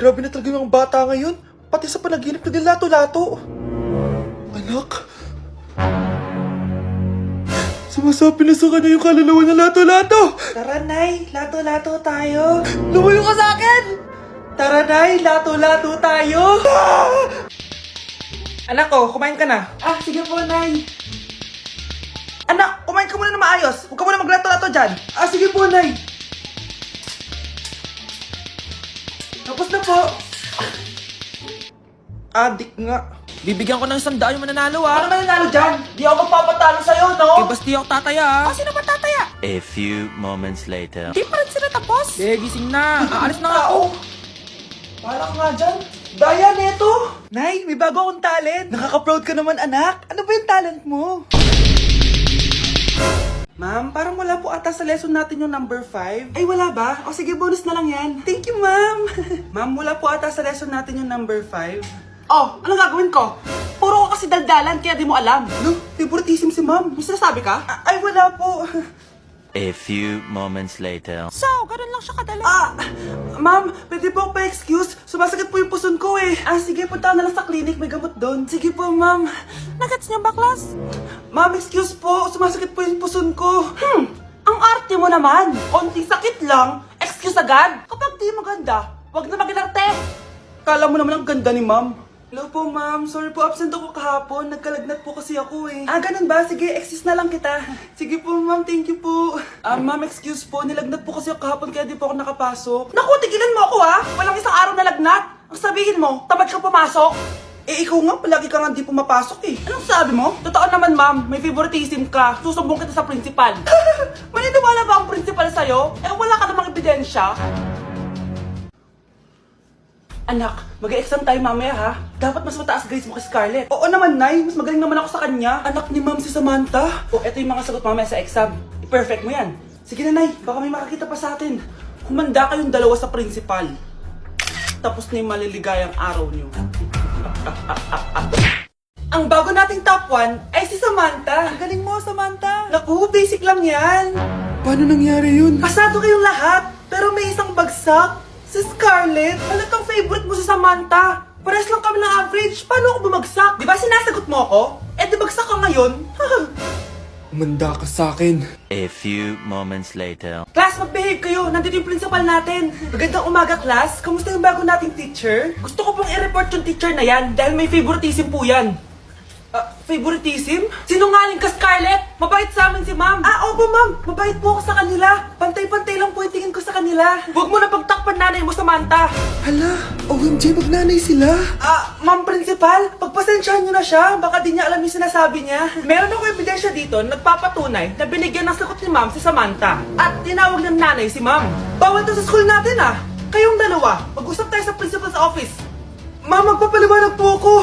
Grabe na talaga yung mga bata ngayon. Pati sa panaginip na lato-lato. Anak. Sumasabi na sa kanya yung kaluluwa na lato-lato. Tara, Nay. Lato-lato tayo. Lumayo ka sa akin! Tara, Nay. Lato-lato tayo. Anak ko, kumain ka na. Sige po, Nay. Anak, kumain ka muna na maayos. Huwag ka muna maglato-lato dyan. Sige po, Nay. Tapos na po. Adik nga. Bibigyan ko ng 100 yung mananalo Ano mananalo dyan? Di ako magpapatalo sa'yo, no? basti ako tataya Sino ba tataya? A few moments later. Di pa rin sila tapos. gising na. Aalis na nga ako. Parang nga dyan. Daya neto. Nay, may bago akong talent. Nakaka-proud ka naman, anak. Ano ba yung talent mo? Ma'am, parang wala po ata sa lesson natin yung number 5. Ay, wala ba? O sige, bonus na lang yan. Thank you, ma'am. Ma'am, wala po ata sa lesson natin yung number 5. Oh, anong gagawin ko? Puro ko kasi daldalan, kaya di mo alam. No, favoritism si ma'am. May sinasabi ka? Ay, wala po. A few moments later. So, ganun lang siya kadali. Ma'am, pwede po ako pa-excuse. Sumasakit po yung puson ko eh. Sige, punta na lang sa clinic. May gamot doon. Sige po, ma'am. Nagets niyo ba, class? Ma'am, excuse po. Sumasakit po yung puson ko. Ang arte mo naman. Konting sakit lang. Excuse agad. Kapag di maganda, wag na mag-inarte. Kala mo naman ang ganda ni ma'am. Hello po, ma'am. Sorry po, absent ako kahapon. Nagkalagnat po kasi ako eh. Ganun ba? Sige, excuse na lang kita. Sige po, ma'am. Thank you po. Ma'am, excuse po. Nilagnat po kasi ako kahapon kaya di po ako nakapasok. Naku, tigilan mo ako ha! Walang isang araw na lagnat. Ang sabihin mo, tamad ka pumasok. Ikaw nga, palagi ka nga di pumapasok eh. Anong sabi mo? Totoo naman, ma'am. May favoritism ka. Susumbong kita sa principal. Maniniwala ba ang principal sa'yo? Wala ka namang ebidensya. Anak, mag-e-exam tayo mamaya ha. Dapat mas mataas grades mo kay Scarlett. Oo naman, Nay. Mas magaling naman ako sa kanya. Anak ni Ma'am si Samantha. Eto yung mga sagot mamaya sa exam. I-perfect mo yan. Sige na, Nay. Baka may makakita pa sa atin. Humanda kayong dalawa sa principal. Tapos na yung maliligayang araw niyo. Ang bago nating top 1 ay si Samantha. Ang galing mo, Samantha. Naku, basic lang yan. Paano nangyari yun? Pasado kayong lahat, pero may isang bagsak. Si Scarlett, halatang favorite mo si Samantha. Pares lang kami ng average. Paano ako bumagsak? Di ba sinasagot mo ako? Di bagsak ka ngayon? Umanda ka sa akin. A few moments later. Class, mag-behave kayo. Nandito yung principal natin. Magandang umaga, class. Kamusta yung bago nating teacher? Gusto ko pong i-report yung teacher na yan dahil may favoritism po yan. Favoritism? Sinungaling ka, Scarlett! Mabait sa amin si ma'am. Opo, ma'am. Mabait po ako sa kanila. Pantay-pantay lang po yung tingin ko sa kanila. Huwag mo na pagtakpan nanay mo, Samantha. Hala, OMG, magnanay sila. Ma'am principal, pagpasensyahan niyo na siya. Baka di niya alam yung sinasabi niya. Meron ako ebidensya dito na nagpapatunay na binigyan ng sagot ni ma'am si Samantha. At tinawag ng nanay si ma'am. Bawal to sa school natin Kayong dalawa, mag-usap tayo sa principal's office. Ma'am, magpapaliwanag po ako.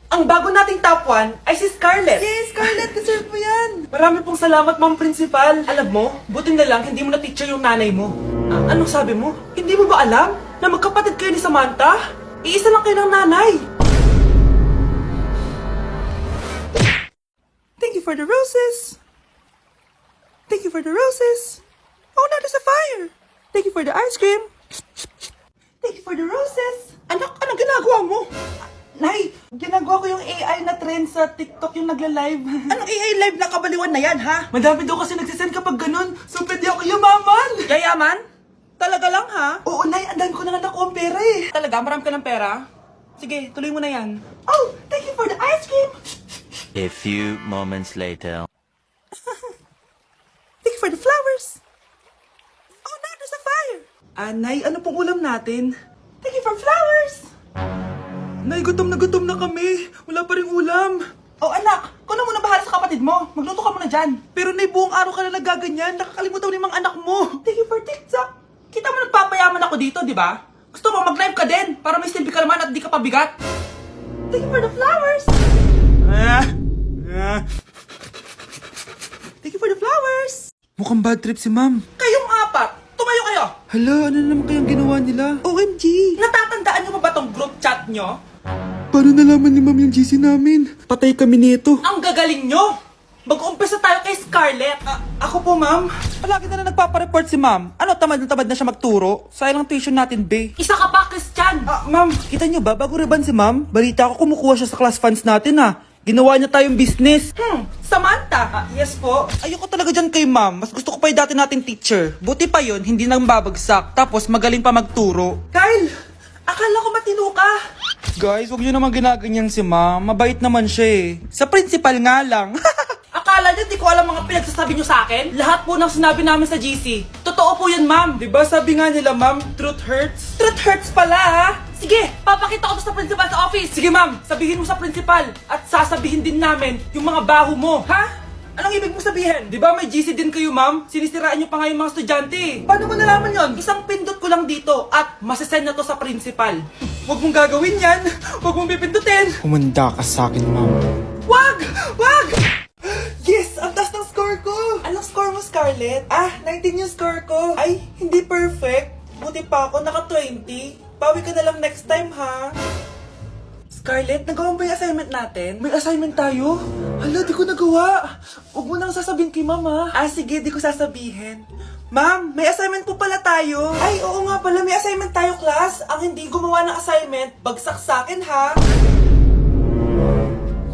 Ang bago nating top 1 ay si Scarlett. Yes, Scarlett, deserve mo yan. Marami pong salamat, ma'am principal. Alam mo, buti na lang hindi mo na teacher yung nanay mo. Anong sabi mo? Hindi mo ba alam na magkapatid kayo ni Samantha? Iisa lang kayo ng nanay. Thank you for the roses. Thank you for the roses. Oh, now there's a fire. Thank you for the ice cream. Thank you for the roses. Anak, anong ginagawa mo? Nay, ginagawa ko yung AI na trend sa TikTok yung nagla-live. Anong AI live na kabaliwan na yan, ha? Madami daw kasi nagsisend kapag ganun. So, pwede ako yumaman. Yayaman? Talaga lang, ha? Oo, Nay. Andan ko na nga nakuha ang pera eh. Talaga? Marami ka ng pera? Sige, tuloy mo na yan. Oh, thank you for the ice cream. A few moments later. Thank you for the flowers. Oh, now there's a fire. Nay, ano pong ulam natin? Thank you for flowers. Nay, gutom na kami. Wala pa rin ulam. Oh, anak, kung na muna bahala sa kapatid mo. Magluto ka muna dyan. Pero Nay, buong araw ka na nagaganyan. Nakakalimutan mo yung mga anak mo. Thank you for TikTok. Kita mo nagpapayaman ako dito, di ba? Gusto mo mag-live ka din para may silbi ka naman at di ka pabigat. Thank you for the flowers. Thank you for the flowers. Mukhang bad trip si ma'am. Kayong apat, tumayo kayo. Hala, ano naman kayang ginawa nila? OMG. Natatandaan niyo pa ba tong group chat nyo? Paano nalaman ni ma'am yung GC namin? Patay kami nito. Ang gagaling nyo! Mag-umpisa tayo kay Scarlett. Ako po, ma'am. Palagi na nagpapareport si ma'am. Ano, tamad na siya magturo? Sayang lang tuition natin, be. Isa ka pa, Christian. Ma'am, kita niyo ba, bago riban si ma'am, balita ko kumukuha siya sa class funds natin Ginawa niya tayong business. Samantha. Yes po. Ayoko talaga dyan kay ma'am. Mas gusto ko pa yung dati nating teacher. Buti pa yun, hindi nang babagsak. Tapos magaling pa magturo. Kyle, akala ko matino ka. Guys, huwag niyo naman ginaganyan si ma'am. Mabait naman siya eh. Sa principal nga lang. Akala niyo di ko alam mga pinagsasabi niyo sa akin? Lahat po ng sinabi namin sa GC. Totoo po yan, ma'am. Diba sabi nga nila ma'am, truth hurts? Truth hurts pala, ha? Sige, papakita ko to sa principal sa office. Sige, ma'am. Sabihin mo sa principal. At sasabihin din namin yung mga baho mo. Ha? Anong ibig mo sabihin? Di ba may GC din kayo ma'am? Sinisiraan niyo pa nga yung mga estudyante. Paano mo nalaman yon? Isang pindot ko lang dito at masasend na to sa principal. Huwag mong gagawin yan. Huwag mong pipindutin. Humanda ka sa akin ma'am. Wag! Wag! Yes! Ang taas ng score ko! Anong score mo, Scarlett? 19 yung score ko. Ay, hindi perfect. Buti pa ako, naka 20. Bawi ka na lang next time, ha? Scarlett, nagawa mo ba yung assignment natin? May assignment tayo? Hala, di ko nagawa. Huwag mo nang sasabihin kay mama. Sige, di ko sasabihin. Ma'am, may assignment po pala tayo. Ay, oo nga pala, may assignment tayo, class. Ang hindi gumawa ng assignment, bagsak sa akin, ha?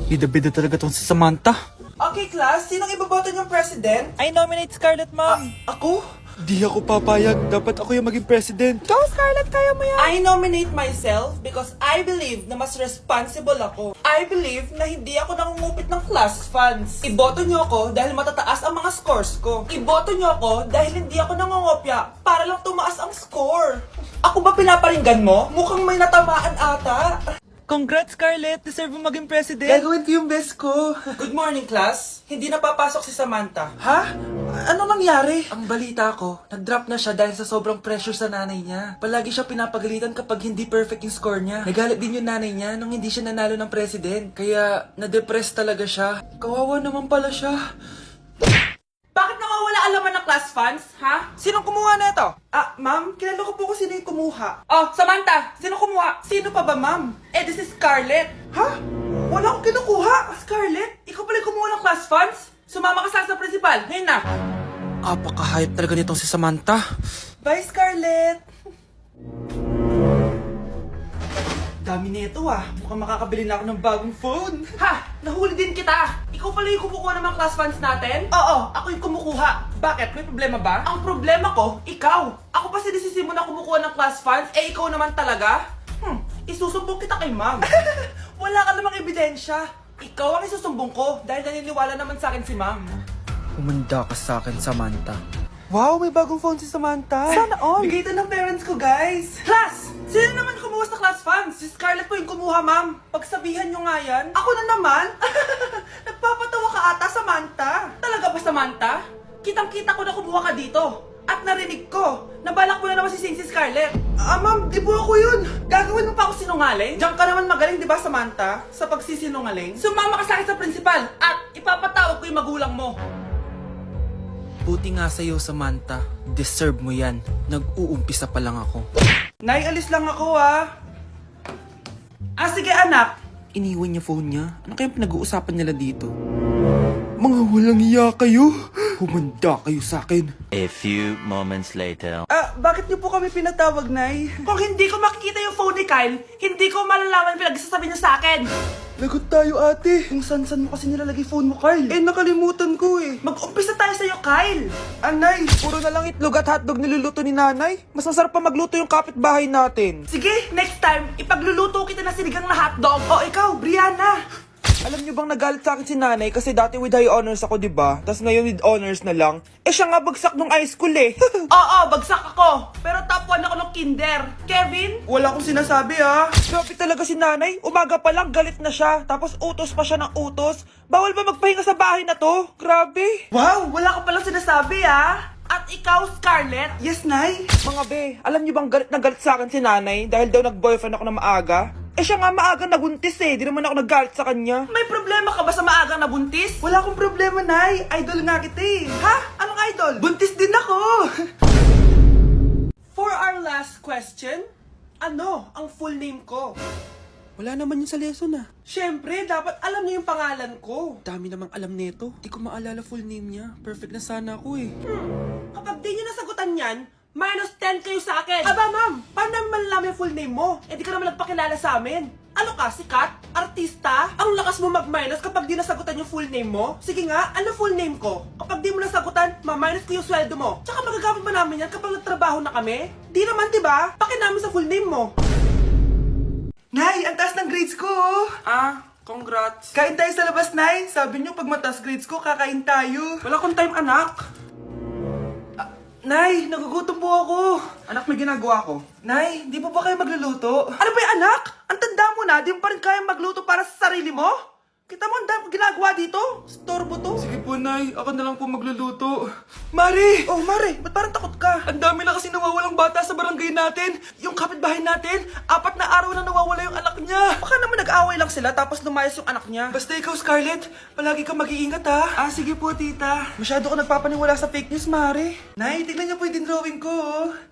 Bida-bida talaga tong si Samantha. Okay, class, sinong iboboto niyong president? I nominate Scarlett, ma'am. Ako? Di ako papayag. Dapat ako yung maging president. Go, Scarlett, kaya mo yan. I nominate myself because I believe na mas responsible ako. I believe na hindi ako nangungupit ng class funds. Iboto niyo ako dahil matataas ang mga scores ko. Iboto niyo ako dahil hindi ako nangungopya para lang tumaas ang score. Ako ba pinaparinggan mo? Mukhang may natamaan ata. Congrats, Scarlett. Deserve mo maging president. Gagawin ko yung best ko. Good morning, class. Hindi na papasok si Samantha. Ha? Ano nangyari? Ang balita ko, nag-drop na siya dahil sa sobrang pressure sa nanay niya. Palagi siya pinapagalitan kapag hindi perfect yung score niya. Nagalit din yung nanay niya nung hindi siya nanalo ng president. Kaya, na-depress talaga siya. Kawawa naman pala siya. Bakit nawawala alaman ng class funds, ha? Sinong kumuha na ito? Ma'am, kilala ko po kung sino yung kumuha. Oh, Samantha, sino kumuha? Sino pa ba, ma'am? This is Scarlett. Ha? Wala akong kinukuha. Scarlett, ikaw pala yung kumuha ng class funds? Sumama ka sa principal. Ngayon na. Apakahayop talaga nitong si Samantha. Bye, Scarlett. Dami nito Mukhang makakabili na ako ng bagong phone. Ha! Nahuli din kita! Ikaw pala yung kumukuha ng mga class funds natin? Oo, ako yung kumukuha. Bakit? May problema ba? Ang problema ko, ikaw. Ako pa sinisisi mo na kumukuha ng class funds, ikaw naman talaga? Isusumbong kita kay ma'am. Wala ka namang ebidensya. Ikaw ang isusumbong ko dahil naniniwala naman sa akin si ma'am. Humanda ka sa akin, Samantha. Wow, may bagong phone si Samantha. Sana all. Bigay ito ng parents ko, guys. Class! Sino naman kumuha sa class funds? Si Scarlett po yung kumuha, ma'am. Pagsabihan nyo nga yan. Ako na naman? Nagpapatawa ka ata, Samantha. Talaga ba, Samantha? Kitang-kita ko na kumuha ka dito. At narinig ko, nabalak mo na naman si Scarlett. Ma'am, di po ako yun. Gagawin mo pa ako sinungaling? Diyan ka naman magaling, di ba, Samantha? Sa pagsisinungaling? Sumama ka sa akin sa principal at ipapatawag ko yung magulang mo. Buti nga sa'yo, Samantha. Deserve mo yan. Nag-uumpisa pa lang ako. Nay, alis lang ako sige anak. Iniwan niya phone niya. Ano kayang pinag-uusapan nila dito? Mga walang iya kayo. Humanda kayo sa akin. A few moments later. Bakit niyo po kami pinatawag, Nay? Kung hindi ko makikita yung phone ni Kyle, hindi ko malalaman pinagsasabi niyo sa akin. Lagot tayo, ate. Kung san-san mo kasi nilalagay phone mo, Kyle. Nakalimutan ko eh. Mag-umpisa tayo sa'yo, Kyle. Anay, puro na lang itlog at hotdog niluluto ni nanay. Mas masarap pa magluto yung kapitbahay natin. Sige, next time, ipagluluto kita na sinigang na hotdog. O ikaw, Brianna. Alam niyo bang nagalit sa akin si nanay kasi dati with high honors ako, di ba? Tapos ngayon with honors na lang. Siya nga bagsak nung high school eh. Oo, bagsak ako. Pero top 1 ako ng kinder. Kevin? Wala akong sinasabi Grabe talaga si nanay. Umaga pa lang galit na siya. Tapos utos pa siya ng utos. Bawal ba magpahinga sa bahay na to? Grabe. Wow, wala ka palang sinasabi At ikaw, Scarlett? Yes, Nay. Mga be, alam niyo bang galit na galit sa akin si nanay dahil daw nag-boyfriend ako na maaga? Siya nga maaga nabuntis eh. Di naman ako naggalit sa kanya. May problema ka ba sa maagang nabuntis? Wala akong problema, Nay. Idol nga kita eh. Ha? Anong idol? Buntis din ako. For our last question, ano ang full name ko? Wala naman yun sa lesson ah. Siyempre, dapat alam niyo yung pangalan ko. Dami namang alam nito. Di ko maalala full name niya. Perfect na sana ako eh. Kapag di niyo nasagutan yan, minus 10 kayo sa akin. Aba ma'am, paano namin malalaman yung full name mo? Eh di ka naman nagpakilala sa amin. Ano ka, sikat? Artista? Ang lakas mo mag-minus kapag di nasagutan yung full name mo? Sige nga, ano full name ko? Kapag di mo nasagutan, ma-minus ko yung sweldo mo. Tsaka magagamit ba namin yan kapag nagtrabaho na kami? Di naman, di ba? Paki namin sa full name mo. Nay, ang taas ng grades ko oh. Congrats. Kain tayo sa labas, Nay. Sabi niyo pag mataas grades ko, kakain tayo. Wala akong time, anak. Nay, nagugutom po ako. Anak, may ginagawa ko. Nay, di po ba kayo magluluto? Ano ba yung anak? Ang tanda mo na, di mo pa rin kaya magluto para sa sarili mo? Kita mo ang dami kong ginagawa dito? Storbo to. Sige po, Nay. Ako na lang po magluluto. Mari! Oh, Mare, ba't parang takot ka? Ang dami na kasi nawawalang bata sa barangay natin. Yung kapitbahay natin, 4 na araw na nawawala yung anak niya. Baka naman nag-away lang sila tapos lumayas yung anak niya. Basta ikaw, Scarlett, palagi kang mag-iingat ha. Sige po, tita. Masyado ko nagpapaniwala sa fake news, Mari. Nay, tignan niyo po yung drawing ko.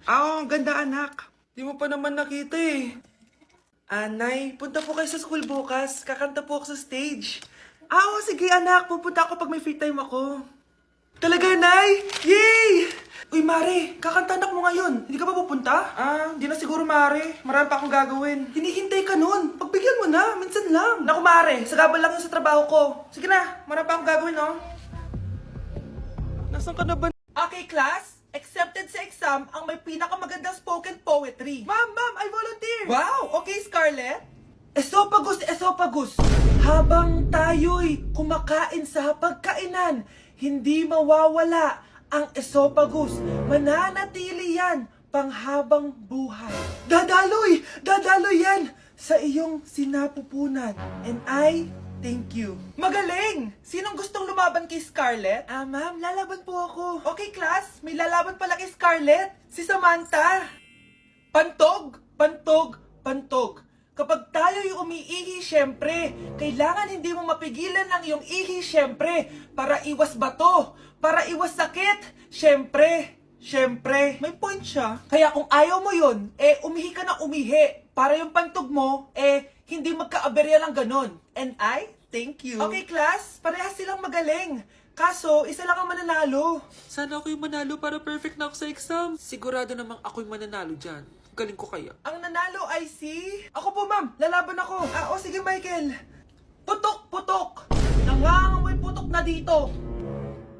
Ang ganda, anak. Di mo pa naman nakita eh. Nay, punta po kayo sa school bukas. Kakanta po ako sa stage. Sige, anak. Pupunta ako pag may free time ako. Talaga, Nay? Yay! Uy, Mare, kakanta anak mo ngayon. Hindi ka ba pupunta? Hindi na siguro, Mari. Marami pa akong gagawin. Hinihintay ka nun. Pagbigyan mo na, minsan lang. Naku, Mare, sagabal lang yun sa trabaho ko. Sige na, marami pa akong gagawin, no? Nasaan ka na ba? Okay, class. Accepted sa exam ang may pinakamagandang spoken poetry. Ma'am, I volunteer. Wow, okay, Scarlett. Esophagus. Habang tayo'y kumakain sa pagkainan, hindi mawawala ang esophagus. Mananatili yan panghabang buhay. Dadaloy yan sa iyong sinapupunan. And I thank you. Magaling! Sinong gustong lumaban kay Scarlett? Ma'am, lalaban po ako. Okay, class. May lalaban pala kay Scarlett. Si Samantha. Pantog. Kapag tayo'y umiihi, syempre, kailangan hindi mo mapigilan ang iyong ihi, syempre, para iwas bato, para iwas sakit, syempre, may point siya. Kaya kung ayaw mo yun, umihi ka na umihi, para yung pantog mo, hindi magkaaberya lang ganon. And I thank you. Okay, class, parehas silang magaling. Kaso, isa lang ang mananalo. Sana ako yung manalo para perfect na ako sa exam. Sigurado namang ako yung mananalo dyan. Galing ko kaya. Ang nanalo ay si... Ako po, ma'am. Lalaban ako. Sige, Michael. Putok. Nangangamoy putok na dito.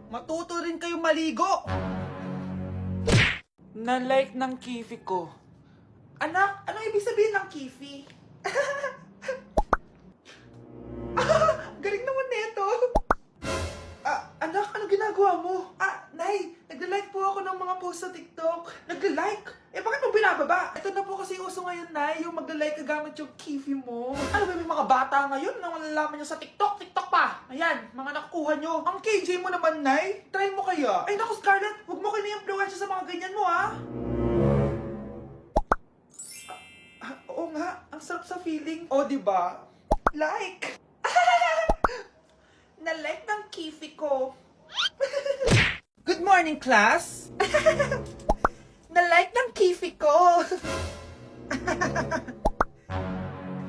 Matuto rin kayong maligo. Na-like ng kifi ko. Anak, anong ibig sabihin ng kifi? Galing naman nito. Anak, ano ginagawa mo? Nay, nagla-like po ako ng mga post sa TikTok. Nagla-like? Bakit mo binababa? Ito na po kasi uso ngayon, Nay, yung magla-like ka gamit yung kifi mo. Ano ba yung mga bata ngayon na malalaman nyo sa TikTok? TikTok pa! Ayan, mga nakukuha nyo. Ang KJ mo naman, Nay. Try mo kaya. Ay, naku, Scarlett, huwag mo kayo na-influensya sa mga ganyan mo, ha? Oo nga, ang sarap sa feeling. O, diba? Like! Na-like ng kifi ko. Good morning, class. Na-like ng kifi ko.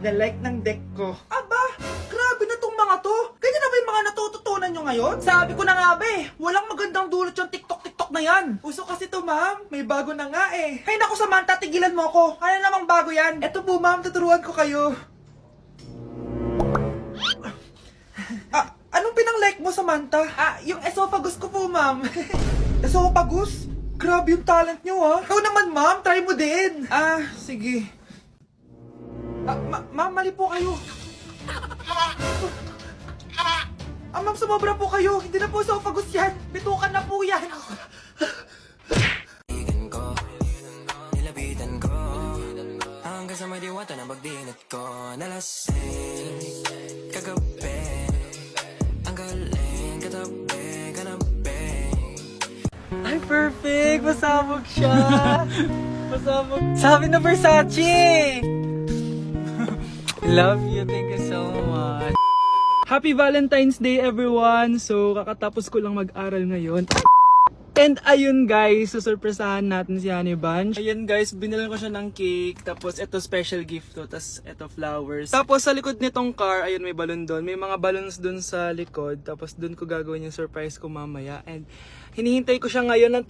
Na-like ng deck ko. Aba, grabe na tong mga to. Ganyan na ba yung mga natututunan nyo ngayon? Sabi ko na nga ba walang magandang dulot yung TikTok na yan. Uso kasi to, ma'am. May bago na nga eh. Hay naku, Samantha, tigilan mo ako. Ano namang bago yan? Eto po, ma'am, tuturuan ko kayo. Anong pinang-like mo, Samantha? Yung esophagus ko po, ma'am. Esophagus? Grabe yung talent nyo, ha? Ikaw naman, ma'am. Try mo din. Sige. Ma'am, mali po kayo. Ma'am, sumobra po kayo. Hindi na po esophagus yan. Bitukan na po yan. Nilapitan ko hanggang sa may diwata na pagdinat ko. Nalasing kagabi, ang galing katabi. Ay, perfect! Masabog siya! Masabog. Sabi na Versace! Love you. Thank you so much. Happy Valentine's Day, everyone! So, kakatapos ko lang mag-aral ngayon. And ayun guys, susurpresahan natin si Honey Bunch. Ayun guys, binilan ko siya ng cake. Tapos ito special gift to. Tapos ito flowers. Tapos sa likod nitong car, ayun may balon doon. May mga balloons doon sa likod. Tapos doon ko gagawin yung surprise ko mamaya. And hinihintay ko siya ngayon ng